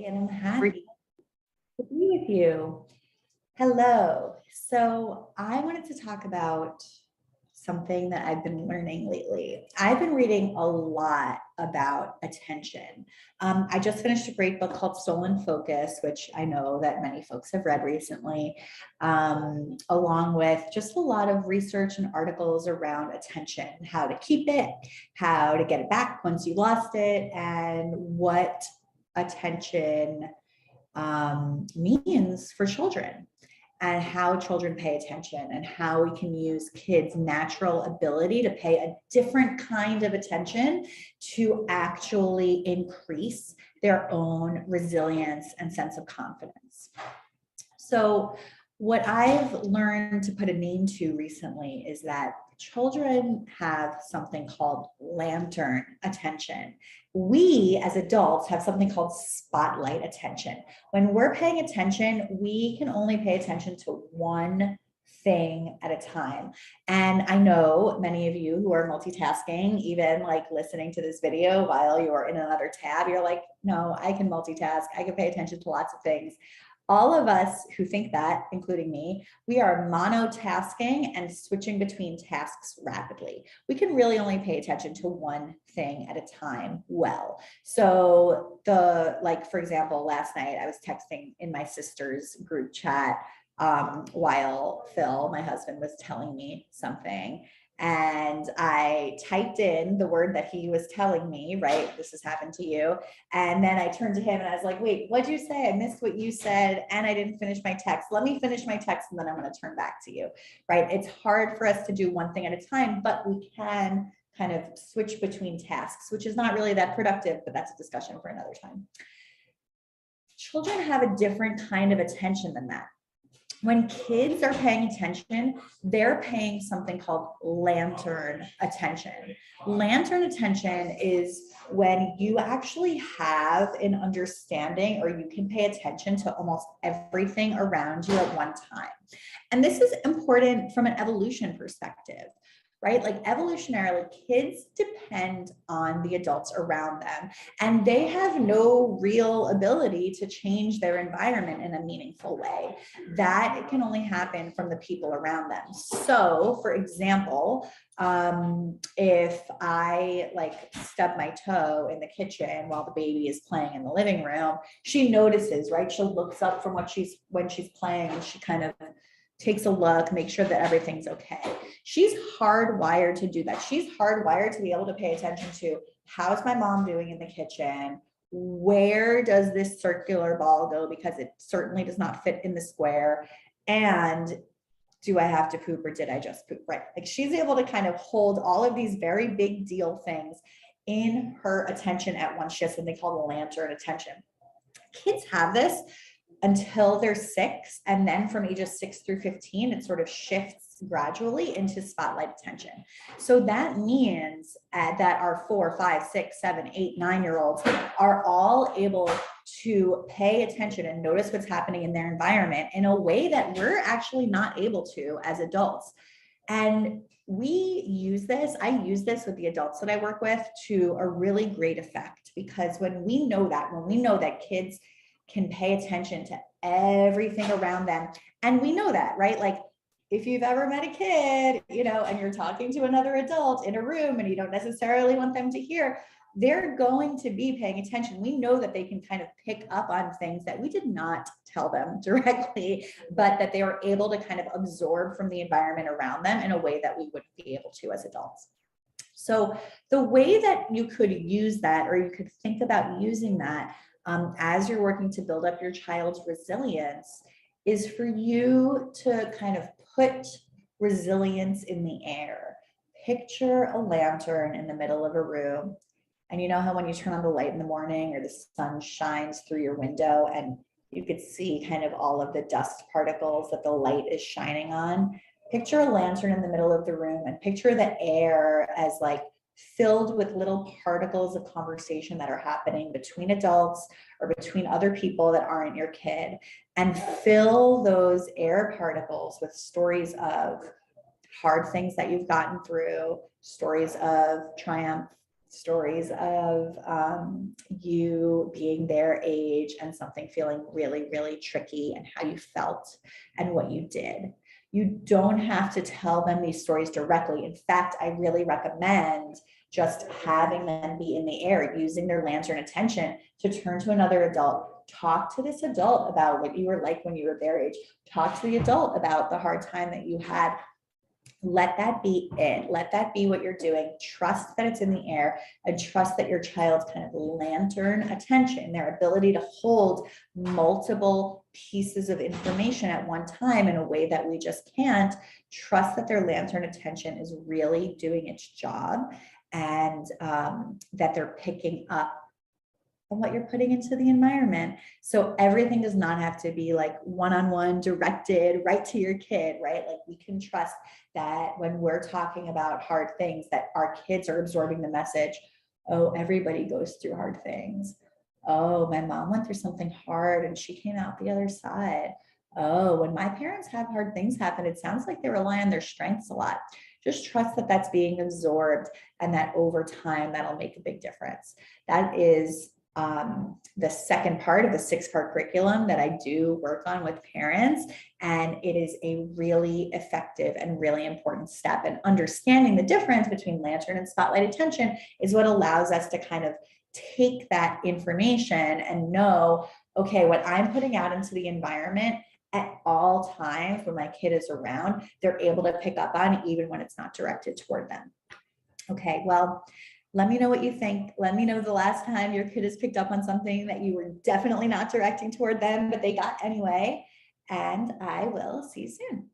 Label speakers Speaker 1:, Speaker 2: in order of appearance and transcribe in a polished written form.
Speaker 1: And I'm happy to be with you. Hello. So I wanted to talk about something that I've been learning lately. I've been reading a lot about attention. I just finished a great book called Stolen Focus, which I know that many folks have read recently, along with just a lot of research and articles around attention, how to keep it, how to get it back once you lost it, and what attention means for children and how children pay attention and how we can use kids' natural ability to pay a different kind of attention to actually increase their own resilience and sense of confidence. So what I've learned to put a name to recently is that children have something called lantern attention. We as adults have something called spotlight attention. When we're paying attention, we can only pay attention to one thing at a time. And I know many of you who are multitasking, even like listening to this video while you're in another tab, you're like, no, I can multitask. I can pay attention to lots of things. All of us who think that, including me, we are monotasking and switching between tasks rapidly. We can really only pay attention to one thing at a time well. So for example, last night I was texting in my sister's group chat while Phil, my husband, was telling me something. And I typed in the word that he was telling me, right? This has happened to you. And then I turned to him and I was like, wait, what'd you say? I missed what you said. And I didn't finish my text. Let me finish my text and then I'm going to turn back to you, right? It's hard for us to do one thing at a time, but we can kind of switch between tasks, which is not really that productive, but that's a discussion for another time. Children have a different kind of attention than that. When kids are paying attention, they're paying something called lantern attention. Lantern attention is when you actually have an understanding or you can pay attention to almost everything around you at one time. And this is important from an evolution perspective, right? Like evolutionarily, kids depend on the adults around them, and they have no real ability to change their environment in a meaningful way. That it can only happen from the people around them. So, for example, if I stub my toe in the kitchen while the baby is playing in the living room, she notices, right? She looks up from when she's playing, and she kind of takes a look, make sure that everything's okay. She's hardwired to do that. She's hardwired to be able to pay attention to how's my mom doing in the kitchen? Where does this circular ball go? Because it certainly does not fit in the square. And do I have to poop or did I just poop? Right. Like she's able to kind of hold all of these very big deal things in her attention at once. She has something called lantern attention. Kids have this until they're 6. And then from ages 6 through 15, it sort of shifts gradually into spotlight attention. So that means that our 4, 5, 6, 7, 8, 9-year-olds are all able to pay attention and notice what's happening in their environment in a way that we're actually not able to as adults. And I use this with the adults that I work with to a really great effect, because when we know that kids can pay attention to everything around them. And we know that, right? Like if you've ever met a kid, and you're talking to another adult in a room and you don't necessarily want them to hear, they're going to be paying attention. We know that they can kind of pick up on things that we did not tell them directly, but that they were able to kind of absorb from the environment around them in a way that we wouldn't be able to as adults. So the way that you could use that, or you could think about using that, as you're working to build up your child's resilience, is for you to kind of put resilience in the air. Picture a lantern in the middle of a room. And you know how when you turn on the light in the morning or the sun shines through your window and you could see kind of all of the dust particles that the light is shining on? Picture a lantern in the middle of the room and picture the air as filled with little particles of conversation that are happening between adults or between other people that aren't your kid, and fill those air particles with stories of hard things that you've gotten through, stories of triumph, stories of you being their age and something feeling really, really tricky and how you felt and what you did. You don't have to tell them these stories directly. In fact, I really recommend just having them be in the air, using their lantern attention to turn to another adult. Talk to this adult about what you were like when you were their age. Talk to the adult about the hard time that you had. Let that be it. Let that be what you're doing. Trust that it's in the air, and trust that your child's kind of lantern attention, their ability to hold multiple pieces of information at one time in a way that we just can't. Trust that their lantern attention is really doing its job, and that they're picking up on what you're putting into the environment. So everything does not have to be like one-on-one directed right to your kid, right? Like we can trust that when we're talking about hard things, that our kids are absorbing the message. Oh, everybody goes through hard things. Oh, my mom went through something hard and she came out the other side. Oh, when my parents have hard things happen, it sounds like they rely on their strengths a lot. Just trust that that's being absorbed, and that over time, that'll make a big difference. That is the second part of the 6-part curriculum that I do work on with parents. And it is a really effective and really important step. And understanding the difference between lantern and spotlight attention is what allows us to kind of take that information and know, okay, what I'm putting out into the environment at all times when my kid is around, they're able to pick up on even when it's not directed toward them. Okay, well, let me know what you think. Let me know the last time your kid has picked up on something that you were definitely not directing toward them, but they got anyway. And I will see you soon.